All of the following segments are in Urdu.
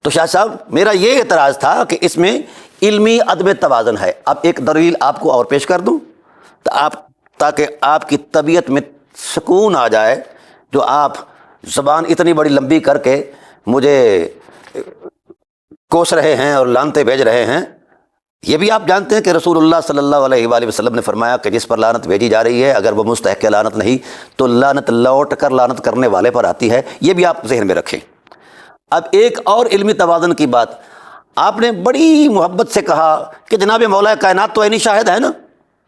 تو شاہ صاحب میرا یہ اعتراض تھا کہ اس میں علمی عدم توازن ہے۔ اب ایک دلیل آپ کو اور پیش کر دوں تو تاکہ آپ کی طبیعت میں سکون آ جائے، جو آپ زبان اتنی بڑی لمبی کر کے مجھے کوس رہے ہیں اور لعنتیں بھیج رہے ہیں۔ یہ بھی آپ جانتے ہیں کہ رسول اللہ صلی اللہ علیہ وآلہ وسلم نے فرمایا کہ جس پر لعنت بھیجی جا رہی ہے اگر وہ مستحق لعنت نہیں تو لعنت لوٹ کر لعنت کرنے والے پر آتی ہے۔ یہ بھی آپ ذہن میں رکھیں۔ اب ایک اور علمی توازن کی بات، آپ نے بڑی محبت سے کہا کہ جناب مولا کائنات تو عینی شاہد ہے نا۔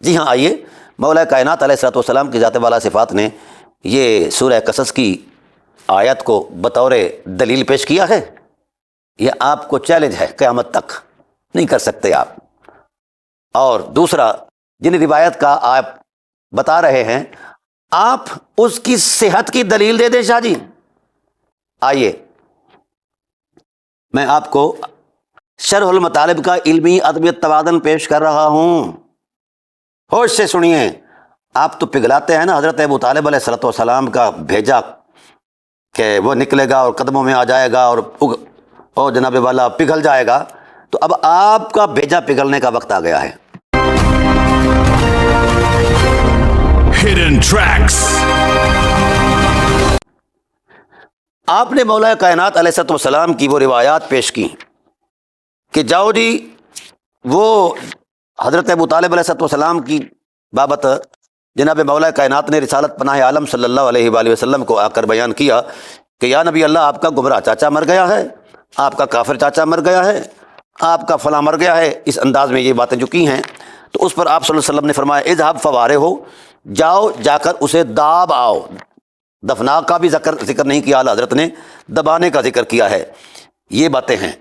جی ہاں، آئیے مولا کائنات علیہ الصلوۃ والسلام کی ذات والا صفات نے یہ سورہ قصص کی آیت کو بطور دلیل پیش کیا ہے۔ یہ آپ کو چیلنج ہے، قیامت تک نہیں کر سکتے آپ۔ اور دوسرا، جن روایت کا آپ بتا رہے ہیں آپ اس کی صحت کی دلیل دے دیں شاہ جی۔ آئیے میں آپ کو شرح المطالب کا علمی عدم توازن پیش کر رہا ہوں، ہوش سے سنیے۔ آپ تو پگھلاتے ہیں نا حضرت ابو طالب علیہ الصلوۃ والسلام کا بھیجا کہ وہ نکلے گا اور قدموں میں آ جائے گا اور جناب والا پگھل جائے گا، تو اب آپ کا بھیجا پگھلنے کا وقت آ گیا ہے۔ Hidden Tracks. آپ نے مولا کائنات علیہ الصلوۃ والسلام کی وہ روایات پیش کی کہ جاؤ جی، وہ حضرت ابو طالب علیہ الصلوۃ والسلام کی بابت جناب مولا کائنات نے رسالت پناہ عالم صلی اللہ علیہ وآلہ وسلم کو آ کر بیان کیا کہ یا نبی اللہ، آپ کا گمراہ چاچا مر گیا ہے، آپ کا کافر چاچا مر گیا ہے، آپ کا فلاں مر گیا ہے، اس انداز میں یہ باتیں جو کی ہیں۔ تو اس پر آپ صلی اللہ علیہ وسلم نے فرمایا اذهب فوارہو، جاؤ جا کر اسے داب آؤ۔ دفنا کا بھی ذکر نہیں کیا اعلیٰ حضرت نے، دبانے کا ذکر کیا ہے۔ یہ باتیں ہیں۔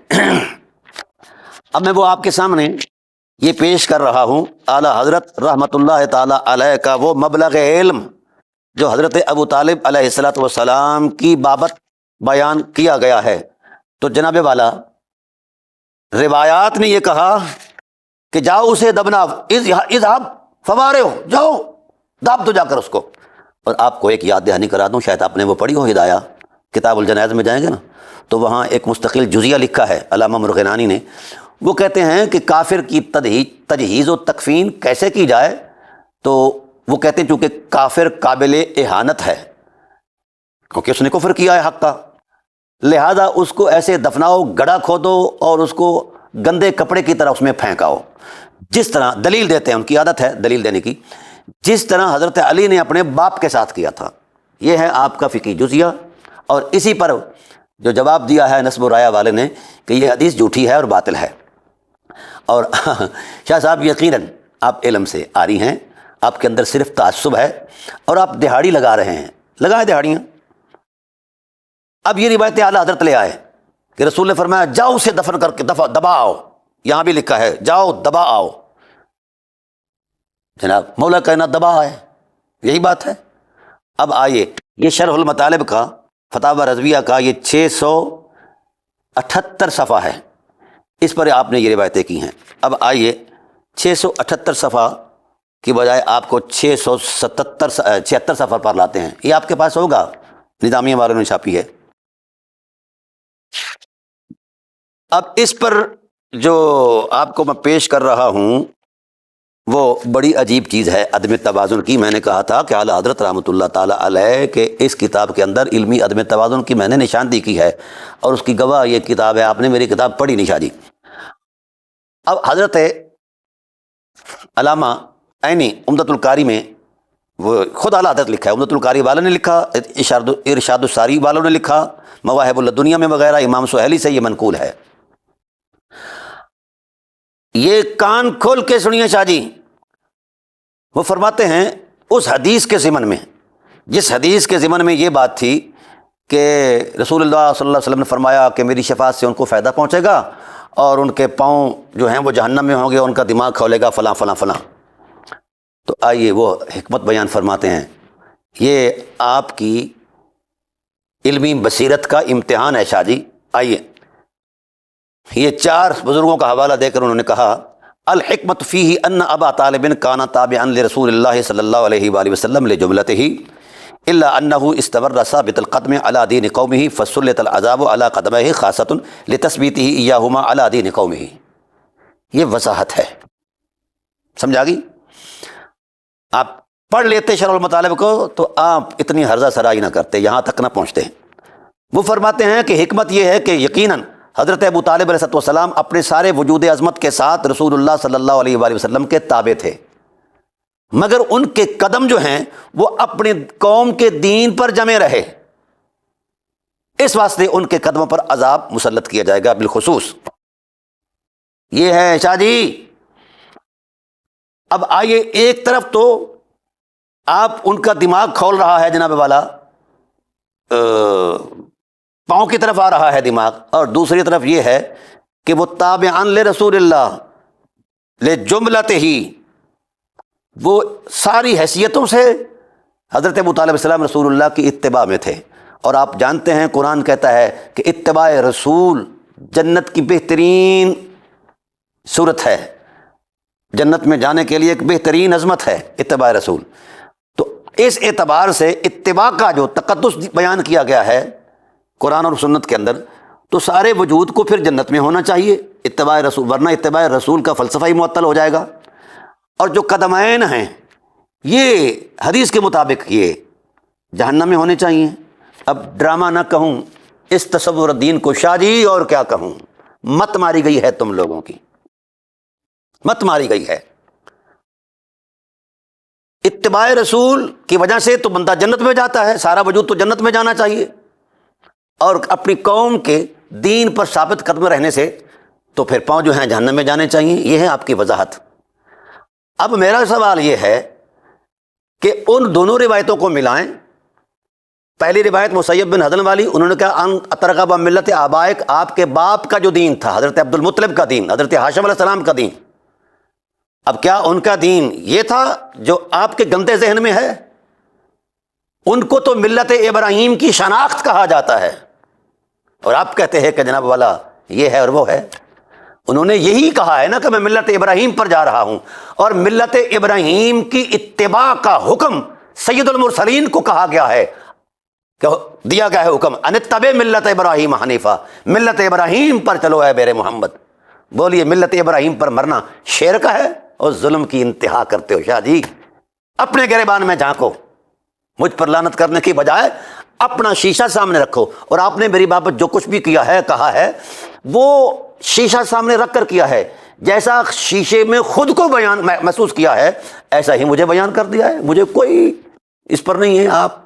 اب میں وہ آپ کے سامنے یہ پیش کر رہا ہوں اعلیٰ حضرت رحمۃ اللہ تعالی علیہ کا وہ مبلغ علم جو حضرت ابو طالب علیہ الصلوۃ والسلام کی بابت بیان کیا گیا ہے۔ تو جناب والا روایات نے یہ کہا کہ جاؤ اسے دبنا، اذهب فوارہو، جاؤ داب دو جا کر اس کو۔ اور آپ کو ایک یاد دہانی کرا دوں، شاید آپ نے وہ پڑھی ہو، ہدایہ کتاب الجنائز میں جائیں گے نا تو وہاں ایک مستقل جزیہ لکھا ہے علامہ مرغنانی نے۔ وہ کہتے ہیں کہ کافر کی تجہیز و تکفین کیسے کی جائے، تو وہ کہتے ہیں چونکہ کافر قابل اہانت ہے کیونکہ اس نے کفر کیا ہے حق کا، لہذا اس کو ایسے دفناؤ، گڑھا کھودو اور اس کو گندے کپڑے کی طرح اس میں پھینکاؤ۔ جس طرح دلیل دیتے ہیں، ان کی عادت ہے دلیل دینے کی، جس طرح حضرت علی نے اپنے باپ کے ساتھ کیا تھا۔ یہ ہے آپ کا فقہی جزیہ، اور اسی پر جو جواب دیا ہے نصب و رایا والے نے کہ یہ حدیث جھوٹی ہے اور باطل ہے۔ اور شاہ صاحب یقیناً آپ علم سے آری ہیں، آپ کے اندر صرف تعصب ہے اور آپ دہاڑی لگا رہے ہیں، لگائیں دہاڑیاں۔ اب یہ روایت اعلیٰ حضرت لے آئے کہ رسول نے فرمایا جاؤ اسے دفن کر کے دبا آؤ، یہاں بھی لکھا ہے جاؤ دبا آؤ۔ جناب مولا کائنات دبا آئے، یہی بات ہے۔ اب آئیے یہ شرح المطالب کا فتاوی رضویہ کا یہ 678 صفحہ ہے، اس پر آپ نے یہ روایتیں کی ہیں۔ اب آئیے 678 صفحہ کی بجائے آپ کو 76 صفحہ پر لاتے ہیں، یہ آپ کے پاس ہوگا، نظامیہ والوں نے چھاپی ہے۔ اب اس پر جو آپ کو میں پیش کر رہا ہوں وہ بڑی عجیب چیز ہے عدم توازن کی۔ میں نے کہا تھا کہ اعلیٰ حضرت رحمۃ اللہ تعالیٰ علیہ کے اس کتاب کے اندر علمی عدم توازن کی میں نے نشاندہی کی ہے، اور اس کی گواہ یہ کتاب ہے۔ آپ نے میری کتاب پڑھی نہیں شاہ جی۔ اب حضرت علامہ عینی عمدۃ القاری میں وہ خود اعلیٰ حضرت لکھا ہے، عمدۃ القاری والوں نے لکھا، ارشاد الساری والوں نے لکھا، مواہب الدنیا میں وغیرہ امام سہیلی سے یہ منقول ہے۔ یہ کان کھول کے سنیے شاہ جی، وہ فرماتے ہیں اس حدیث کے ضمن میں، جس حدیث کے ضمن میں یہ بات تھی کہ رسول اللہ صلی اللہ علیہ وسلم نے فرمایا کہ میری شفاعت سے ان کو فائدہ پہنچے گا اور ان کے پاؤں جو ہیں وہ جہنم میں ہوں گے، ان کا دماغ کھولے گا فلاں فلاں فلاں۔ تو آئیے وہ حکمت بیان فرماتے ہیں، یہ آپ کی علمی بصیرت کا امتحان ہے شاہ جی۔ آئیے یہ 4 بزرگوں کا حوالہ دے کر انہوں نے کہا الحکمت فیہ ان ابا طالب کان تابعا لرسول اللہ صلی اللہ علیہ وآلہ وسلم لجملتہ، الا انه استمر ثابت القدم على دین قومه فسلط العذاب على قدمه خاصۃ لتثبیته اياهما على دین قومه. یہ وضاحت ہے، سمجھا گی؟ آپ پڑھ لیتے شرح المطالب کو تو آپ اتنی ہرزہ سرائی نہ کرتے، یہاں تک نہ پہنچتے. وہ فرماتے ہیں کہ حکمت یہ ہے کہ یقیناً حضرت ابو طالب علیہ السلام اپنے سارے وجود عظمت کے ساتھ رسول اللہ صلی اللہ علیہ وآلہ وسلم کے تابع تھے، مگر ان کے قدم جو ہیں وہ اپنی قوم کے دین پر جمے رہے، اس واسطے ان کے قدموں پر عذاب مسلط کیا جائے گا بالخصوص. یہ ہے شاہ جی. اب آئیے، ایک طرف تو آپ ان کا دماغ کھول رہا ہے جناب والا، پاؤں کی طرف آ رہا ہے دماغ، اور دوسری طرف یہ ہے کہ وہ تابعان لرسول اللہ لجملتہ ہی، وہ ساری حیثیتوں سے حضرت ابو طالب علیہ السلام رسول اللہ کی اتباع میں تھے. اور آپ جانتے ہیں قرآن کہتا ہے کہ اتباع رسول جنت کی بہترین صورت ہے، جنت میں جانے کے لیے ایک بہترین عظمت ہے اتباع رسول. تو اس اعتبار سے اتباع کا جو تقدس بیان کیا گیا ہے قرآن اور سنت کے اندر، تو سارے وجود کو پھر جنت میں ہونا چاہیے اتباع رسول، ورنہ اتباع رسول کا فلسفہ ہی معطل ہو جائے گا. اور جو قدمین ہیں یہ حدیث کے مطابق یہ جہنم میں ہونے چاہیے. اب ڈرامہ نہ کہوں اس تصور دین کو شاہ جی، اور کیا کہوں، مت ماری گئی ہے تم لوگوں کی، مت ماری گئی ہے. اتباع رسول کی وجہ سے تو بندہ جنت میں جاتا ہے، سارا وجود تو جنت میں جانا چاہیے، اور اپنی قوم کے دین پر ثابت قدم رہنے سے تو پھر پاؤں جو ہیں جہنم میں جانے چاہیے. یہ ہے آپ کی وضاحت. اب میرا سوال یہ ہے کہ ان دونوں روایتوں کو ملائیں. پہلی روایت مسیب بن حضن والی، انہوں نے کہا ان اترغب ملت آبائک، آپ کے باپ کا جو دین تھا حضرت عبد المطلب کا دین، حضرت ہاشم علیہ السلام کا دین. اب کیا ان کا دین یہ تھا جو آپ کے گندے ذہن میں ہے؟ ان کو تو ملت ابراہیم کی شناخت کہا جاتا ہے، اور آپ کہتے ہیں کہ جناب والا یہ ہے اور وہ ہے. انہوں نے یہی کہا ہے نا کہ میں ملت ابراہیم پر جا رہا ہوں، اور ملت ابراہیم کی اتباع کا حکم سید المرسلین کو کہا گیا ہے، کہ دیا گیا ہے حکم ان اتبع ملت ابراہیم حنیفہ، ملت ابراہیم پر چلو اے بیر محمد. بولیے ملت ابراہیم پر مرنا شیر کا ہے؟ اور ظلم کی انتہا کرتے ہو شاہ جی. اپنے گریبان میں جھانکو، مجھ پر لعنت کرنے کی بجائے اپنا شیشہ سامنے رکھو. اور آپ نے میری بابت جو کچھ بھی کیا ہے، کہا ہے، وہ شیشہ سامنے رکھ کر کیا ہے. جیسا شیشے میں خود کو بیان محسوس کیا ہے، ایسا ہی مجھے بیان کر دیا ہے. مجھے کوئی اس پر نہیں ہے. آپ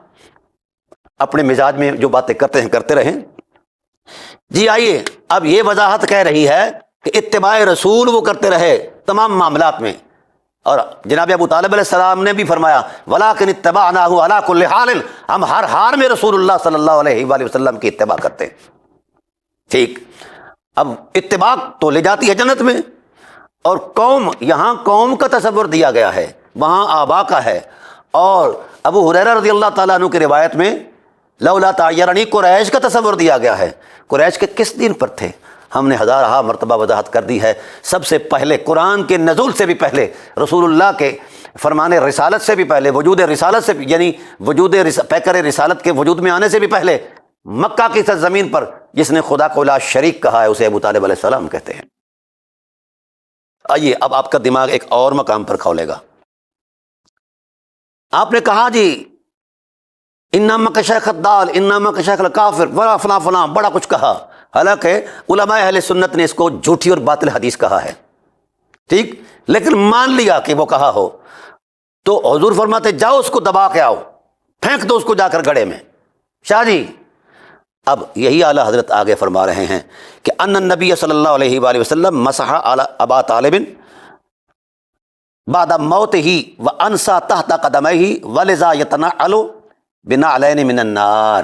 اپنے مزاج میں جو باتیں کرتے ہیں کرتے رہیں. جی آئیے، اب یہ وضاحت کہہ رہی ہے کہ اتباع رسول وہ کرتے رہے تمام معاملات میں. اور جناب ابو طالب علیہ السلام نے بھی فرمایا وَلَٰكِنِ اتَّبَعْنَاهُ عَلَىٰ كُلِّ حَالٍ، ہم ہر حال میں رسول اللہ صلی اللہ علیہ وآلہ وسلم کی اتباع کرتے ہیں. ٹھیک. اب اتباع تو لے جاتی ہے جنت میں، اور قوم، یہاں قوم کا تصور دیا گیا ہے، وہاں آبا کا ہے. اور ابو ہریرہ رضی اللہ تعالیٰ عنہ کی روایت میں لولا تعیرنی قریش کا تصور دیا گیا ہے. قریش کے کس دین پر تھے؟ ہم نے ہزارہ مرتبہ وضاحت کر دی ہے. سب سے پہلے قرآن کے نزول سے بھی پہلے، رسول اللہ کے فرمان رسالت سے بھی پہلے، وجود رسالت سے بھی، یعنی وجود پیکر رسالت کے وجود میں آنے سے بھی پہلے، مکہ کی سرزمین پر جس نے خدا کو لا شریک کہا ہے اسے ابو طالب علیہ السلام کہتے ہیں. آئیے اب آپ کا دماغ ایک اور مقام پر کھولے گا. آپ نے کہا جی انما کا شیخ الدال، انما کا شیخ الکافر، بڑا فلاں فلاں بڑا کچھ کہا. حالانکہ علماء اہل سنت نے اس کو جھوٹی اور باطل حدیث کہا ہے. ٹھیک، لیکن مان لیا کہ وہ کہا ہو تو حضور فرماتے جاؤ اس کو دبا کے آؤ، پھینک دو اس کو جا کر گڑھے میں. شاہ جی اب یہی اعلیٰ حضرت آگے فرما رہے ہیں کہ ان النبی صلی اللہ علیہ وآلہ وسلم مسح علی ابا طالب بعد موتہ وانسى تحت قدمہ ولذا يتنعل بنعلین من النار.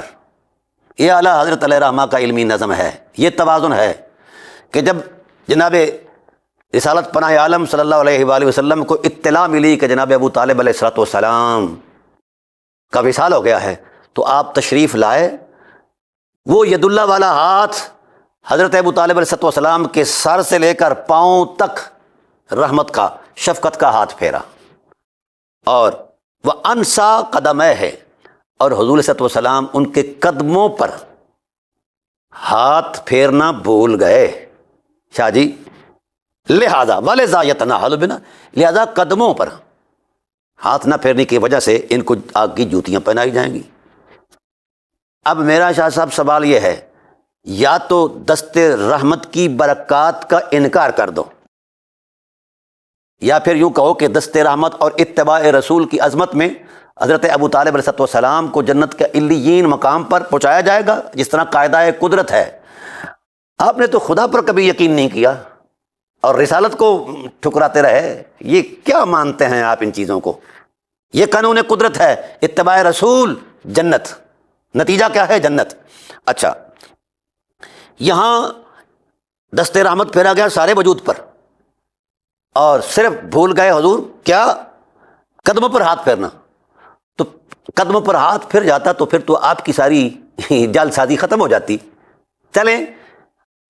یہ اعلیٰ حضرت علیہ رحمہ کا علمی نظم ہے. یہ توازن ہے کہ جب جناب رسالت پناہ عالم صلی اللہ علیہ وآلہ وسلم کو اطلاع ملی کہ جناب ابو طالب علیہ السلام کا وصال ہو گیا ہے، تو آپ تشریف لائے. وہ ید اللہ والا ہاتھ حضرت ابو طالب علیہ السلام کے سر سے لے کر پاؤں تک رحمت کا، شفقت کا ہاتھ پھیرا. اور وہ انسا قدم ہے، اور حضور صلی اللہ علیہ وسلم ان کے قدموں پر ہاتھ پھیرنا بھول گئے. شاہ جی لہذا وَلِذَا يَتَنَاهَلُ بِنَا، لہذا قدموں پر ہاتھ نہ پھیرنے کی وجہ سے ان کو آگ کی جوتیاں پہنائی جائیں گی. اب میرا شاہ صاحب سوال یہ ہے، یا تو دست رحمت کی برکات کا انکار کر دو، یا پھر یوں کہو کہ دست رحمت اور اتباع رسول کی عظمت میں حضرت ابو طالب علیہ السلام کو جنت کے علیین مقام پر پہنچایا جائے گا جس طرح قاعدہ قدرت ہے. آپ نے تو خدا پر کبھی یقین نہیں کیا اور رسالت کو ٹھکراتے رہے. یہ کیا مانتے ہیں آپ ان چیزوں کو؟ یہ قانون قدرت ہے، اتباع رسول جنت، نتیجہ کیا ہے؟ جنت. اچھا، یہاں دست رحمت پھیرا گیا سارے وجود پر اور صرف بھول گئے حضور کیا؟ قدموں پر ہاتھ پھیرنا. تو قدموں پر ہاتھ پھر جاتا تو پھر تو آپ کی ساری جال سازی ختم ہو جاتی. چلیں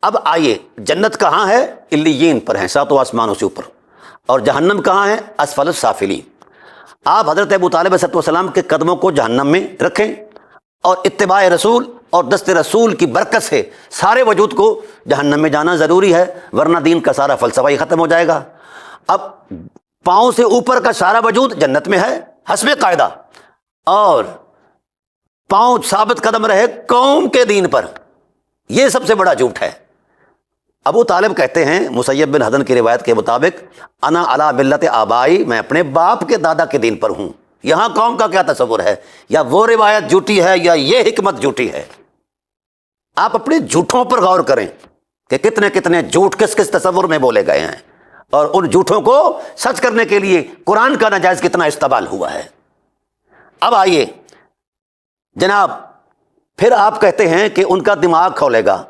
اب آئیے، جنت کہاں ہے؟ علیین پر ہیں، ساتوں آسمانوں سے اوپر. اور جہنم کہاں ہے؟ اسفل السافلین. آپ حضرت ابو طالب علیہ السلام کے قدموں کو جہنم میں رکھیں اور اتباع رسول اور دست رسول کی برکت سے سارے وجود کو جہنم میں جانا ضروری ہے، ورنہ دین کا سارا فلسفہ ہی ختم ہو جائے گا. اب پاؤں سے اوپر کا سارا وجود جنت میں ہے حسب قاعدہ، اور پاؤں ثابت قدم رہے قوم کے دین پر. یہ سب سے بڑا جھوٹ ہے. ابو طالب کہتے ہیں مسیب بن حزن کی روایت کے مطابق، انا علی ملت آبائی، میں اپنے باپ کے دادا کے دین پر ہوں. یہاں قوم کا کیا تصور ہے؟ یا وہ روایت جھوٹی ہے یا یہ حکمت جھوٹی ہے؟ آپ اپنے جھوٹوں پر غور کریں کہ کتنے کتنے جھوٹ کس کس تصور میں بولے گئے ہیں، اور ان جھوٹوں کو سچ کرنے کے لیے قرآن کا ناجائز کتنا استعمال ہوا ہے. اب آئیے جناب، پھر آپ کہتے ہیں کہ ان کا دماغ کھولے گا.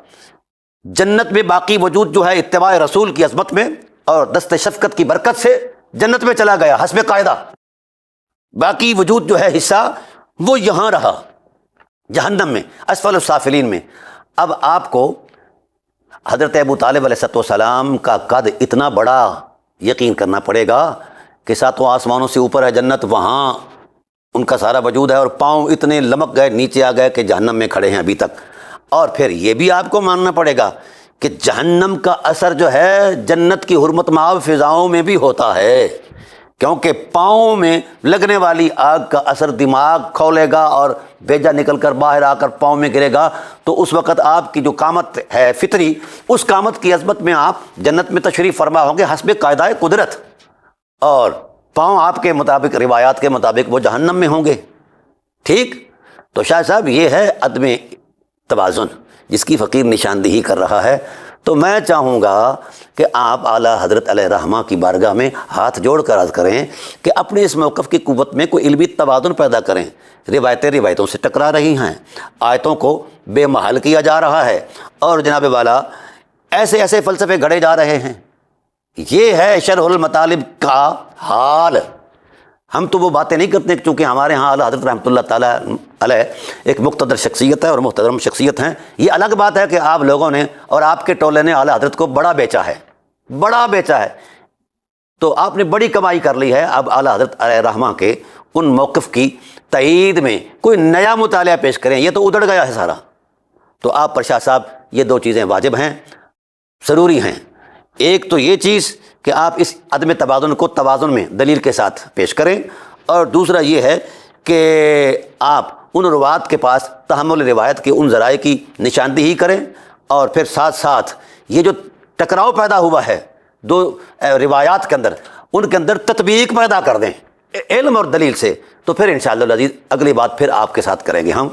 جنت میں باقی وجود جو ہے اتباع رسول کی عظمت میں اور دست شفقت کی برکت سے جنت میں چلا گیا حسب قاعدہ. باقی وجود جو ہے حصہ وہ یہاں رہا جہنم میں اسفل السافلین میں. اب آپ کو حضرت ابو طالب علیہ السلام کا قد اتنا بڑا یقین کرنا پڑے گا کہ ساتوں آسمانوں سے اوپر ہے جنت، وہاں ان کا سارا وجود ہے، اور پاؤں اتنے لمک گئے نیچے آ گئے کہ جہنم میں کھڑے ہیں ابھی تک. اور پھر یہ بھی آپ کو ماننا پڑے گا کہ جہنم کا اثر جو ہے جنت کی حرمت مآب فضاؤں میں بھی ہوتا ہے، کیونکہ پاؤں میں لگنے والی آگ کا اثر دماغ کھولے گا اور بیجا نکل کر باہر آ کر پاؤں میں گرے گا. تو اس وقت آپ کی جو قامت ہے فطری، اس قامت کی عظمت میں آپ جنت میں تشریف فرما ہوں گے حسب قاعدہ قدرت، اور پاؤں آپ کے مطابق روایات کے مطابق وہ جہنم میں ہوں گے. ٹھیک؟ تو شاہ صاحب یہ ہے عدم توازن جس کی فقیر نشاندہی کر رہا ہے. تو میں چاہوں گا کہ آپ اعلیٰ حضرت علیہ رحمہ کی بارگاہ میں ہاتھ جوڑ کر عرض کریں کہ اپنے اس موقف کی قوت میں کوئی علمی توازن پیدا کریں. روایتیں روایتوں سے ٹکرا رہی ہیں، آیتوں کو بے محل کیا جا رہا ہے، اور جناب والا ایسے ایسے فلسفے گھڑے جا رہے ہیں. یہ ہے شرح المطالب کا حال. ہم تو وہ باتیں نہیں کرتے چونکہ ہمارے ہاں اعلیٰ حضرت رحمۃ اللہ تعالیٰ علیہ ایک مقتدر شخصیت ہے اور محترم شخصیت ہیں. یہ الگ بات ہے کہ آپ لوگوں نے اور آپ کے ٹولے نے اعلیٰ حضرت کو بڑا بیچا ہے، بڑا بیچا ہے، تو آپ نے بڑی کمائی کر لی ہے. اب اعلیٰ حضرت علیہ رحمہ کے ان موقف کی تائید میں کوئی نیا مطالعہ پیش کریں، یہ تو ادڑ گیا ہے سارا. تو آپ پر شاہ صاحب یہ دو چیزیں واجب ہیں، ضروری ہیں. ایک تو یہ چیز کہ آپ اس عدم توازن کو توازن میں دلیل کے ساتھ پیش کریں، اور دوسرا یہ ہے کہ آپ ان روات کے پاس تحمل روایت کے ان ذرائع کی نشاندہی کریں، اور پھر ساتھ ساتھ یہ جو ٹکراؤ پیدا ہوا ہے دو روایات کے اندر، ان کے اندر تطبیق پیدا کر دیں علم اور دلیل سے. تو پھر انشاءاللہ العزیز اگلی بات پھر آپ کے ساتھ کریں گے ہم.